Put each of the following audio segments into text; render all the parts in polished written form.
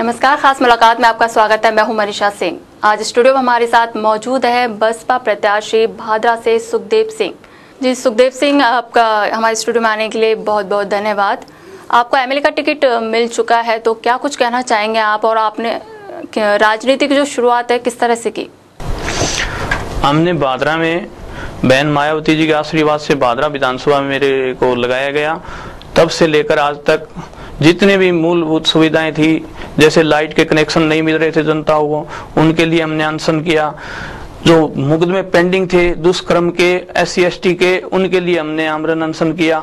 नमस्कार, खास मुलाकात में आपका स्वागत है। मैं हूं मनीषा सिंह। आज स्टूडियो में हमारे साथ मौजूद है बसपा प्रत्याशी भादरा से सुखदेव सिंह जी। सुखदेव सिंह, आपका हमारे स्टूडियो में आने के लिए बहुत बहुत धन्यवाद। आपको एमएलए का टिकट मिल चुका है, तो क्या कुछ कहना चाहेंगे आप, और आपने राजनीति की जो शुरुआत है किस तरह से की? हमने भादरा में बहन मायावती जी के आशीर्वाद से भादरा विधानसभा में मेरे को लगाया गया। तब से लेकर आज तक जितने भी मूलभूत सुविधाएं थी, जैसे लाइट के कनेक्शन नहीं मिल रहे थे जनता को, उनके लिए हमने अनशन किया। जो मुकदमे पेंडिंग थे दुष्कर्म के, SC ST के, उनके लिए हमने आमरण अनशन किया।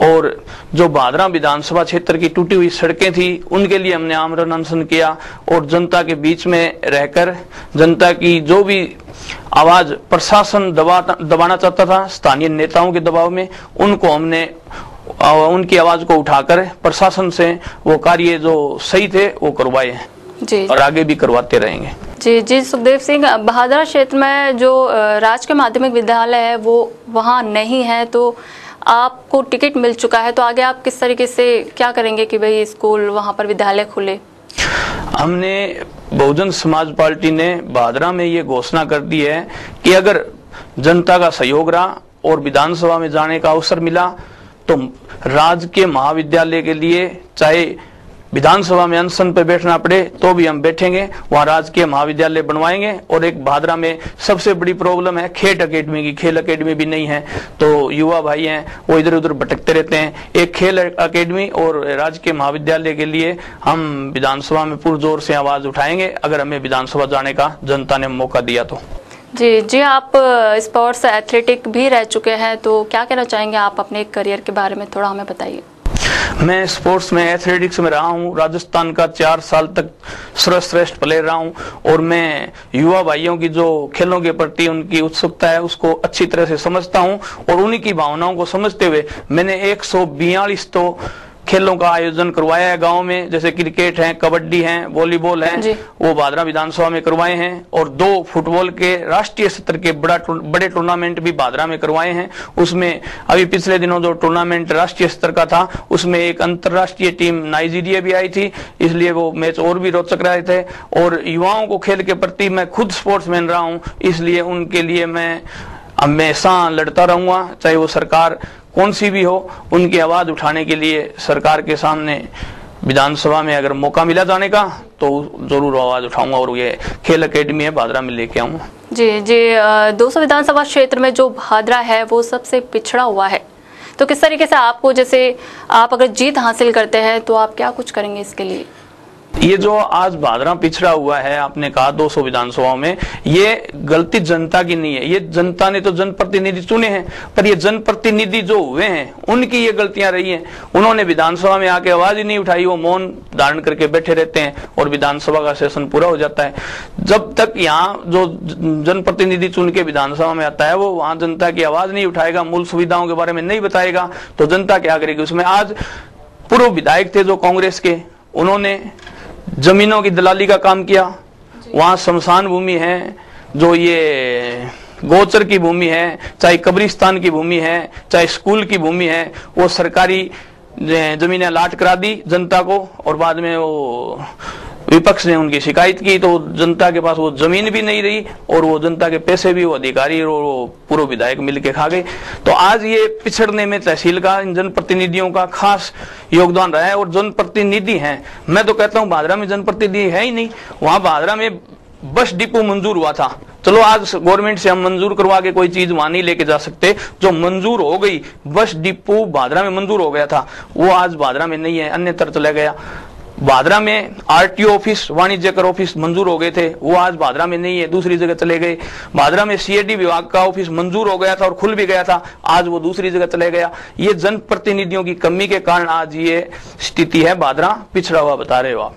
और जो भादरा विधानसभा क्षेत्र की टूटी हुई सड़कें थी, उनके लिए हमने आमरण अनशन किया। और जनता के बीच में रहकर जनता की जो भी आवाज प्रशासन दबाना चाहता था स्थानीय नेताओं के दबाव में, उनको हमने उनकी आवाज को उठाकर प्रशासन से वो कार्य जो सही थे वो करवाए हैं जी, और आगे भी करवाते रहेंगे। जी सुखदेव सिंह, भादरा क्षेत्र में जो राजकीय माध्यमिक विद्यालय है वो वहाँ नहीं है, तो आपको टिकट मिल चुका है, तो आगे आप किस तरीके से क्या करेंगे कि भाई स्कूल वहाँ पर विद्यालय खुले? हमने बहुजन समाज पार्टी ने भादरा में ये घोषणा कर दी है कि अगर जनता का सहयोग रहा और विधानसभा में जाने का अवसर मिला तो राजकीय महाविद्यालय के लिए चाहे विधानसभा में अनशन पे बैठना पड़े तो भी हम बैठेंगे, वहां राजकीय महाविद्यालय बनवाएंगे। और एक भादरा में सबसे बड़ी प्रॉब्लम है खेल अकेडमी की। खेल अकेडमी भी नहीं है, तो युवा भाई हैं वो इधर उधर भटकते रहते हैं। एक खेल अकेडमी और राजकीय महाविद्यालय के लिए हम विधानसभा में पुरजोर से आवाज उठाएंगे, अगर हमें विधानसभा जाने का जनता ने मौका दिया तो। जी, आप स्पोर्ट्स एथलेटिक भी रह चुके हैं, तो क्या कहना चाहेंगे आप अपने करियर के बारे में, थोड़ा हमें बताइए। मैं स्पोर्ट्स में एथलेटिक्स में रहा हूं, राजस्थान का 4 साल तक सर्वश्रेष्ठ प्लेयर रहा हूं। और मैं युवा भाइयों की जो खेलों के प्रति उनकी उत्सुकता है उसको अच्छी तरह से समझता हूं, और उन्हीं की भावनाओं को समझते हुए मैंने 142 तो खेलों का आयोजन करवाया है गांव में, जैसे क्रिकेट है, कबड्डी है, वॉलीबॉल है, वो भादरा विधानसभा में करवाए हैं। और 2 फुटबॉल के राष्ट्रीय स्तर के बड़े टूर्नामेंट भी भादरा में करवाए हैं। उसमें अभी पिछले दिनों जो टूर्नामेंट राष्ट्रीय स्तर का था उसमें एक अंतर्राष्ट्रीय टीम नाइजीरिया भी आई थी, इसलिए वो मैच और भी रोचक रहे थे। और युवाओं को खेल के प्रति मैं खुद स्पोर्ट्समैन रहा हूँ, इसलिए उनके लिए मैं हमेशा लड़ता रहूंगा, चाहे वो सरकार कौन सी भी हो। उनकी आवाज उठाने के लिए सरकार के सामने विधानसभा में अगर मौका मिला जाने का तो जरूर आवाज उठाऊंगा, और ये खेल अकेडमी है भादरा में लेके आऊंगा। जी 200 विधानसभा क्षेत्र में जो भादरा है वो सबसे पिछड़ा हुआ है, तो किस तरीके से आपको, जैसे आप अगर जीत हासिल करते हैं तो आप क्या कुछ करेंगे इसके लिए? ये जो आज भादरा पिछड़ा हुआ है, आपने कहा 200 विधानसभाओं में, ये गलती जनता की नहीं है। ये जनता ने तो जनप्रतिनिधि चुने हैं, पर ये जनप्रतिनिधि जो हुए हैं उनकी ये गलतियां रही हैं। उन्होंने विधानसभा में आके आवाज ही नहीं उठाई, वो मौन धारण करके बैठे रहते हैं और विधानसभा का सेशन पूरा हो जाता है। जब तक यहाँ जो जनप्रतिनिधि चुन के विधानसभा में आता है वो वहां जनता की आवाज नहीं उठाएगा, मूल सुविधाओं के बारे में नहीं बताएगा, तो जनता क्या करेगी उसमें? आज पूर्व विधायक थे जो कांग्रेस के, उन्होंने जमीनों की दलाली का काम किया। वहां शमशान भूमि है, जो ये गोचर की भूमि है, चाहे कब्रिस्तान की भूमि है, चाहे स्कूल की भूमि है, वो सरकारी जमीनें लाट करा दी जनता को। और बाद में वो विपक्ष ने उनकी शिकायत की तो जनता के पास वो जमीन भी नहीं रही, और वो जनता के पैसे भी वो अधिकारी और वो पूर्व विधायक मिलके खा गए। तो आज ये पिछड़ने में तहसील का, इन जनप्रतिनिधियों का खास योगदान रहा है। और जनप्रतिनिधि हैं, मैं तो कहता हूँ भादरा में जनप्रतिनिधि है ही नहीं। वहां भादरा में बस डिपो मंजूर हुआ था, चलो आज गवर्नमेंट से हम मंजूर करवा के कोई चीज वहां नहीं लेके जा सकते, जो मंजूर हो गई बस डिपो भादरा में मंजूर हो गया था, वो आज भादरा में नहीं है, अन्यत्र चला गया। भादरा में RTO ऑफिस, वाणिज्य कर ऑफिस मंजूर हो गए थे, वो आज भादरा में नहीं है, दूसरी जगह चले गए। भादरा में CID विभाग का ऑफिस मंजूर हो गया था और खुल भी गया था, आज वो दूसरी जगह चले गया। ये जनप्रतिनिधियों की कमी के कारण आज ये स्थिति है, भादरा पिछड़ा हुआ बता रहे हो आप।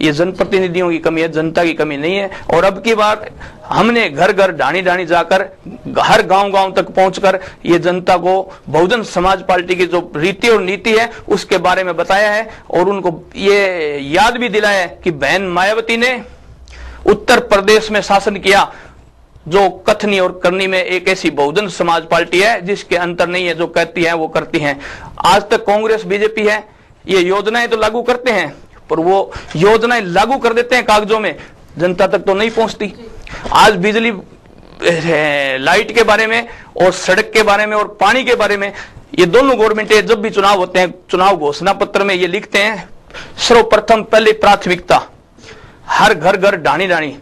ये जनप्रतिनिधियों की कमी है, जनता की कमी नहीं है। और अब की बार हमने घर घर ढाणी ढाणी जाकर, हर गांव गांव तक पहुंचकर ये जनता को बहुजन समाज पार्टी की जो रीति और नीति है उसके बारे में बताया है, और उनको ये याद भी दिलाया है कि बहन मायावती ने उत्तर प्रदेश में शासन किया, जो कथनी और करनी में एक ऐसी बहुजन समाज पार्टी है जिसके अंतर नहीं है, जो कहती है वो करती है। आज तक कांग्रेस BJP है, ये योजनाएं तो लागू करते हैं, पर वो योजनाएं लागू कर देते हैं कागजों में, जनता तक तो नहीं पहुंचती। आज बिजली, लाइट के बारे में और सड़क के बारे में और पानी के बारे में ये दोनों गवर्नमेंटें जब भी चुनाव होते हैं, चुनाव घोषणा पत्र में ये लिखते हैं सर्वप्रथम पहले प्राथमिकता हर घर घर डाणी डाणी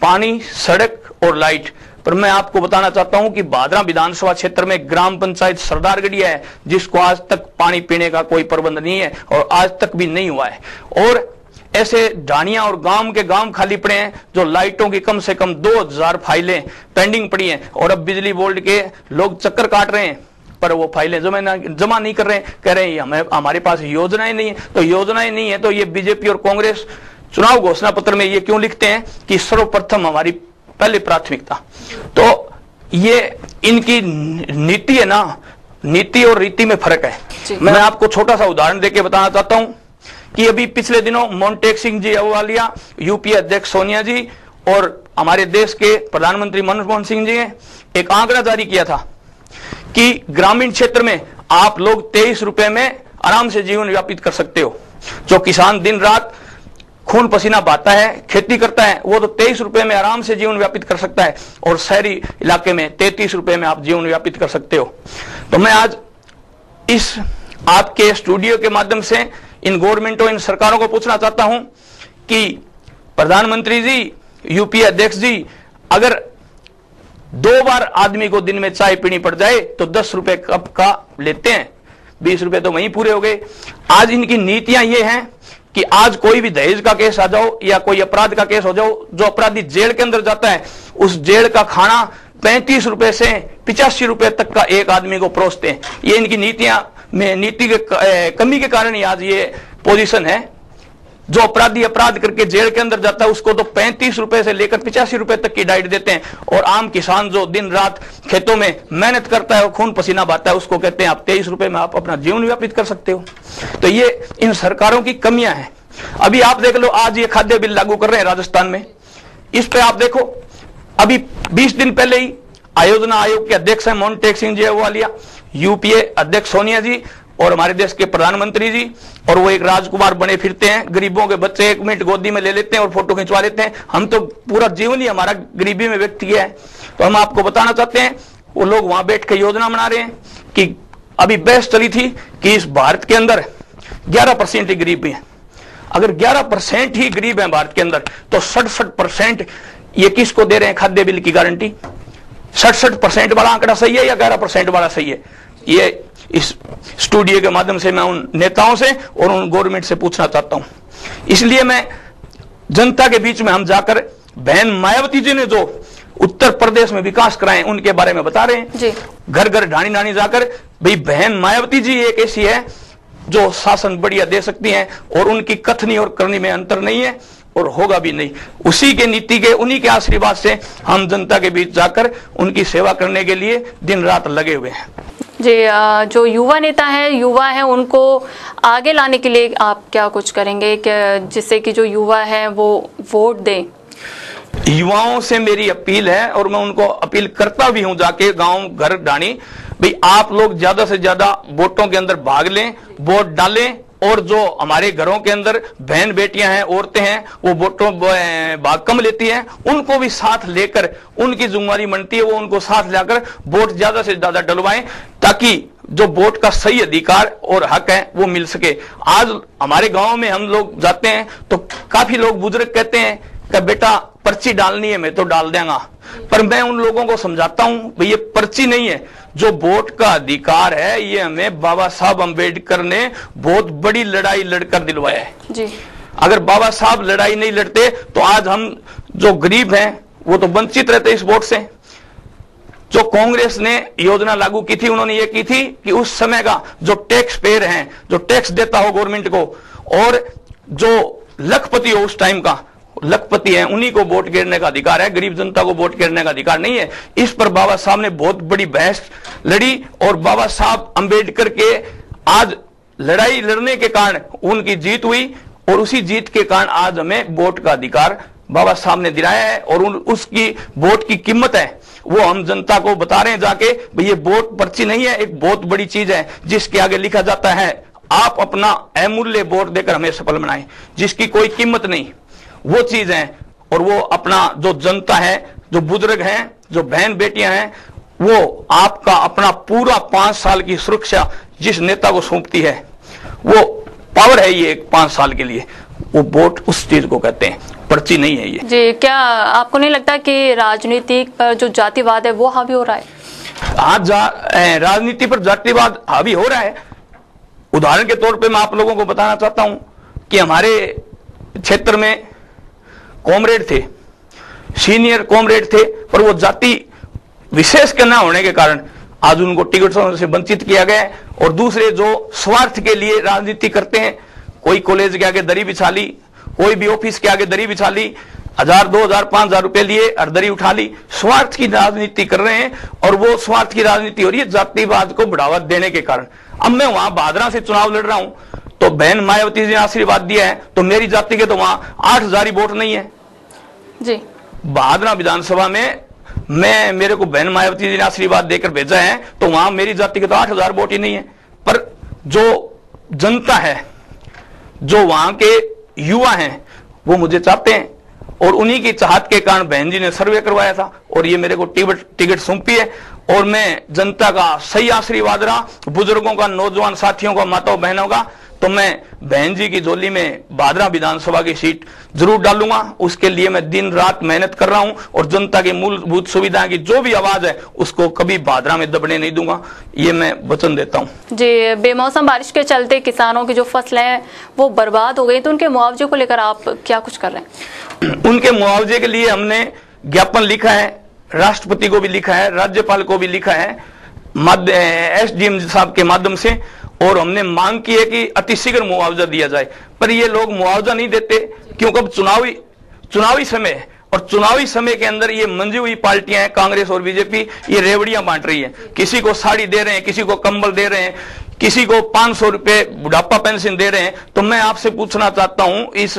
पानी, सड़क और लाइट। पर मैं आपको बताना चाहता हूं कि भादरा विधानसभा क्षेत्र में ग्राम पंचायत सरदारगढ़िया है जिसको आज तक पानी पीने का कोई प्रबंध नहीं है और आज तक भी नहीं हुआ है। और ऐसे ढाणियां और गांव के गांव खाली पड़े हैं जो लाइटों की कम से कम 2000 फाइलें पेंडिंग पड़ी हैं और अब बिजली बोर्ड के लोग चक्कर काट रहे हैं पर वो फाइलें जमा नहीं कर रहे हैं, कह रहे हैं हमारे पास योजनाएं नहीं है। तो योजनाएं नहीं है तो ये बीजेपी और कांग्रेस चुनाव घोषणा पत्र में ये क्यों लिखते हैं कि सर्वप्रथम हमारी पहले प्राथमिकता। तो ये इनकी नीति है ना, नीति और रीति में फर्क है। मैं आपको छोटा सा उदाहरण देके बताना चाहता हूं कि अभी पिछले दिनों मोन्टेक सिंह जी अहलुवालिया, यूपीए अध्यक्ष सोनिया जी और हमारे देश के प्रधानमंत्री मनमोहन सिंह जी ने एक आंकड़ा जारी किया था कि ग्रामीण क्षेत्र में आप लोग 23 रुपए में आराम से जीवन व्यापित कर सकते हो। जो किसान दिन रात खून पसीना बहाता है, खेती करता है, वो तो 23 रुपए में आराम से जीवन व्यापित कर सकता है और शहरी इलाके में 33 रुपए में आप जीवन व्यापित कर सकते हो। तो मैं आज इस आपके स्टूडियो के माध्यम से इन गवर्नमेंटों, इन सरकारों को पूछना चाहता हूं कि प्रधानमंत्री जी, यूपीए अध्यक्ष जी, अगर 2 बार आदमी को दिन में चाय पीनी पड़ जाए तो 10 रुपए कप का लेते हैं, 20 रुपए तो वहीं पूरे हो गए। आज इनकी नीतियां ये हैं कि आज कोई भी दहेज का केस आ जाओ या कोई अपराध का केस हो जाओ, जो अपराधी जेल के अंदर जाता है उस जेल का खाना 35 रुपए से 85 रुपए तक का एक आदमी को परोसते हैं। ये इनकी नीतियां में नीति के कमी के कारण ही आज ये पोजीशन है। जो अपराधी अपराध करके जेल के अंदर जाता है उसको तो 35 रुपए से लेकर 85 रुपए तक की डाइट देते हैं और आम किसान जो दिन रात खेतों में मेहनत करता है और खून पसीना बहाता है उसको कहते हैं आप 23 रुपए में आप अपना जीवन व्यापित कर सकते हो। तो ये इन सरकारों की कमियां हैं। अभी आप देख लो, आज ये खाद्य बिल लागू कर रहे हैं राजस्थान में, इस पे आप देखो अभी 20 दिन पहले ही आयोजना आयोग के अध्यक्ष है मोन्टेक सिंह जी अहलुवालिया, यूपीए अध्यक्ष सोनिया जी और हमारे देश के प्रधानमंत्री जी, और वो एक राजकुमार बने फिरते हैं। गरीबों के बच्चे 1 मिनट गोदी में ले लेते हैं और फोटो खिंचवा लेते हैं। हम तो पूरा जीवन ही हमारा गरीबी में व्यक्त किया है। तो हम आपको बताना चाहते हैं वो लोग वहां बैठ के योजना बना रहे हैं कि अभी बहस चली थी कि इस भारत के अंदर 11% ही गरीब है। अगर 11% ही गरीब है भारत के अंदर तो 67% ये किसको दे रहे हैं खाद्य बिल की गारंटी? 67% वाला आंकड़ा सही है या 11% वाला सही है? ये इस स्टूडियो के माध्यम से मैं उन नेताओं से और उन गवर्नमेंट से पूछना चाहता हूं। इसलिए मैं जनता के बीच में हम जाकर बहन मायावती जी ने जो उत्तर प्रदेश में विकास कराए उनके बारे में बता रहे हैं। घर घर ढाणी ढाणी जाकर भाई बहन मायावती जी एक ऐसी है जो शासन बढ़िया दे सकती हैं और उनकी कथनी और करनी में अंतर नहीं है और होगा भी नहीं। उसी के नीति के, उन्हीं के आशीर्वाद से हम जनता के बीच जाकर उनकी सेवा करने के लिए दिन रात लगे हुए हैं। जी, जो युवा नेता है उनको आगे लाने के लिए आप क्या कुछ करेंगे जिससे कि जो युवा है वो वोट दें? युवाओं से मेरी अपील है और मैं उनको अपील करता भी हूं जाके गांव घर ढाणी, भाई आप लोग ज्यादा से ज्यादा वोटों के अंदर भाग लें, वोट डालें और जो हमारे घरों के अंदर बहन बेटियां हैं, औरतें हैं, वो वोटों भाग कम लेती हैं, उनको भी साथ लेकर, उनकी जिम्मेदारी बनती है वो उनको साथ लाकर वोट ज्यादा से ज्यादा डलवाएं ताकि जो वोट का सही अधिकार और हक है वो मिल सके। आज हमारे गांव में हम लोग जाते हैं तो काफी लोग बुजुर्ग कहते हैं कि बेटा पर्ची डालनी है मैं तो डाल देंगा, पर मैं उन लोगों को समझाता हूं भाई ये पर्ची नहीं है, जो वोट का अधिकार है ये हमें बाबा साहब अंबेडकर ने बहुत बड़ी लड़ाई लड़कर दिलवाया है जी। अगर बाबा साहब लड़ाई नहीं लड़ते तो आज हम जो गरीब हैं वो तो वंचित रहते इस वोट से। जो कांग्रेस ने योजना लागू की थी उन्होंने ये की थी कि उस समय का जो टैक्स पेयर है, जो टैक्स देता हो गवर्नमेंट को और जो लखपति हो उस टाइम का लखपति है उन्हीं को वोट गिरने का अधिकार है, गरीब जनता को वोट गिरने का अधिकार नहीं है। इस पर बाबा साहब ने बहुत बड़ी बहस लड़ी और बाबा साहब अंबेडकर के आज लड़ाई लड़ने के कारण उनकी जीत हुई और उसी जीत के कारण आज हमें वोट का अधिकार बाबा साहब ने दिलाया है और उसकी वोट की कीमत है वो हम जनता को बता रहे हैं जाके भाई ये वोट पर्ची नहीं है, एक बहुत बड़ी चीज है जिसके आगे लिखा जाता है आप अपना अमूल्य वोट देकर हमें सफल बनाएं, जिसकी कोई कीमत नहीं, वो चीज है। और वो अपना जो जनता है, जो बुजुर्ग हैं, जो बहन बेटियां हैं, वो आपका अपना पूरा 5 साल की सुरक्षा जिस नेता को सौंपती है, वो पावर है ये 5 साल के लिए, वो वोट उस चीज को कहते हैं, पर्ची नहीं है ये। जी, क्या आपको नहीं लगता कि राजनीति पर जो जातिवाद है वो हावी हो रहा है? आज राजनीति पर जातिवाद हावी हो रहा है। उदाहरण के तौर पे मैं आप लोगों को बताना चाहता हूं कि हमारे क्षेत्र में कॉमरेड थे, सीनियर कॉमरेड थे, पर वो जाति विशेष के न होने के कारण आज उनको टिकटों से वंचित किया गया है। और दूसरे जो स्वार्थ के लिए राजनीति करते हैं, कोई कॉलेज के आगे दरी बिछा ली, कोई भी ऑफिस के आगे दरी बिछा ली, 1000, 2000, 5000 रुपए लिए और दरी उठा ली, स्वार्थ की राजनीति कर रहे हैं। और वो स्वार्थ की राजनीति हो रही है जातिवाद को बढ़ावा देने के कारण। अब मैं वहां भादरा से चुनाव लड़ रहा हूं, तो बहन मायावती जी ने आशीर्वाद दिया है, तो मेरी जाति के तो वहां 8000 ही वोट नहीं है जी। भादरा विधानसभा में मेरे को बहन मायावती जी ने आशीर्वाद देकर भेजा है, तो वहां मेरी जाति के तो 8000 वोट ही नहीं है। पर जो जनता है, जो वहां के युवा हैं, वो मुझे चाहते हैं, और उन्हीं की चाहत के कारण बहन जी ने सर्वे करवाया था और ये मेरे को टिकट सौंपी है। और मैं जनता का सही आशीर्वाद रहा, बुजुर्गों का, नौजवान साथियों का, माताओं बहनों का, तो मैं बहन जी की झोली में भादरा विधानसभा की सीट जरूर डालूंगा। उसके लिए मैं दिन रात मेहनत कर रहा हूं और जनता की मूलभूत सुविधा की जो भी आवाज है उसको कभी भादरा में दबने नहीं दूंगा, ये मैं वचन देता हूं। जी, बेमौसम बारिश के चलते किसानों की जो फसलें हैं वो बर्बाद हो गई, तो उनके मुआवजे को लेकर आप क्या कुछ कर रहे हैं? उनके मुआवजे के लिए हमने ज्ञापन लिखा है, राष्ट्रपति को भी लिखा है, राज्यपाल को भी लिखा है, SDM साहब के माध्यम से, और हमने मांग की है कि अतिशीघ्र मुआवजा दिया जाए। पर ये लोग मुआवजा नहीं देते, क्योंकि अब चुनावी समय, और चुनावी समय के अंदर ये मंजी हुई पार्टियां हैं, कांग्रेस और बीजेपी, ये रेवड़ियां बांट रही है। किसी को साड़ी दे रहे हैं, किसी को कंबल दे रहे हैं, किसी को 500 रुपए बुढ़ापा पेंशन दे रहे हैं। तो मैं आपसे पूछना चाहता हूं इस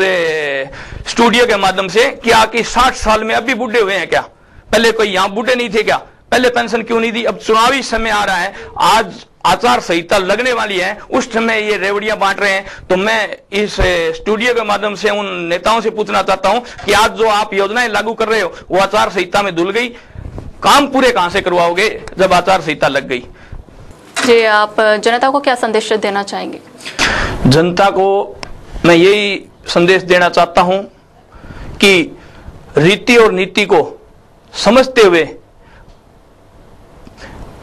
स्टूडियो के माध्यम से, क्या कि 60 साल में अभी बूढ़े हुए हैं क्या? पहले कोई यहां बूढ़े नहीं थे क्या? पहले पेंशन क्यों नहीं दी? अब चुनावी समय आ रहा है, आज आचार संहिता लगने वाली है, उस समय ये रेवड़ियां बांट रहे हैं। तो मैं इस स्टूडियो के माध्यम से उन नेताओं से पूछना चाहता हूं कि आज जो आप योजनाएं लागू कर रहे हो वो आचार संहिता में धुल गई, काम पूरे कहां से करवाओगे जब आचार संहिता लग गई? जी, आप जनता को क्या संदेश देना चाहेंगे? जनता को मैं यही संदेश देना चाहता हूं कि रीति और नीति को समझते हुए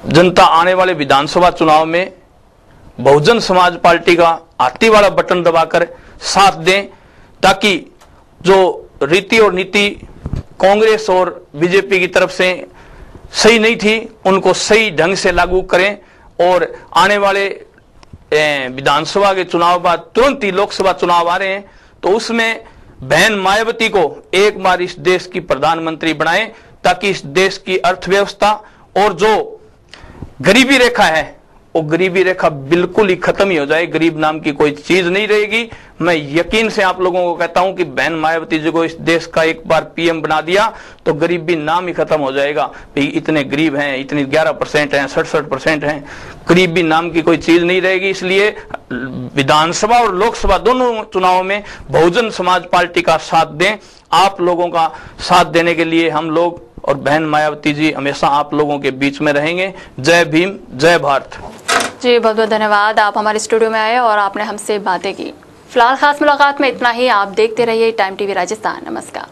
जनता आने वाले विधानसभा चुनाव में बहुजन समाज पार्टी का हाथी वाला बटन दबाकर साथ दें, ताकि जो रीति और नीति कांग्रेस और बीजेपी की तरफ से सही नहीं थी उनको सही ढंग से लागू करें। और आने वाले विधानसभा के चुनाव बाद तुरंत ही लोकसभा चुनाव आ रहे हैं, तो उसमें बहन मायावती को एक बार इस देश की प्रधानमंत्री बनाएं, ताकि इस देश की अर्थव्यवस्था और जो गरीबी रेखा है वो गरीबी रेखा बिल्कुल ही खत्म ही हो जाए, गरीब नाम की कोई चीज नहीं रहेगी। मैं यकीन से आप लोगों को कहता हूं कि बहन मायावती जी को इस देश का एक बार PM बना दिया तो गरीबी नाम ही खत्म हो जाएगा। भाई इतने गरीब हैं, इतनी 11% हैं, 67% हैं, गरीबी नाम की कोई चीज नहीं रहेगी। इसलिए विधानसभा और लोकसभा दोनों चुनावों में बहुजन समाज पार्टी का साथ दें। आप लोगों का साथ देने के लिए हम लोग और बहन मायावती जी हमेशा आप लोगों के बीच में रहेंगे। जय भीम, जय भारत। जी, बहुत बहुत धन्यवाद, आप हमारे स्टूडियो में आए और आपने हमसे बातें की। फिलहाल खास मुलाकात में इतना ही। आप देखते रहिए टाइम TV राजस्थान। नमस्कार।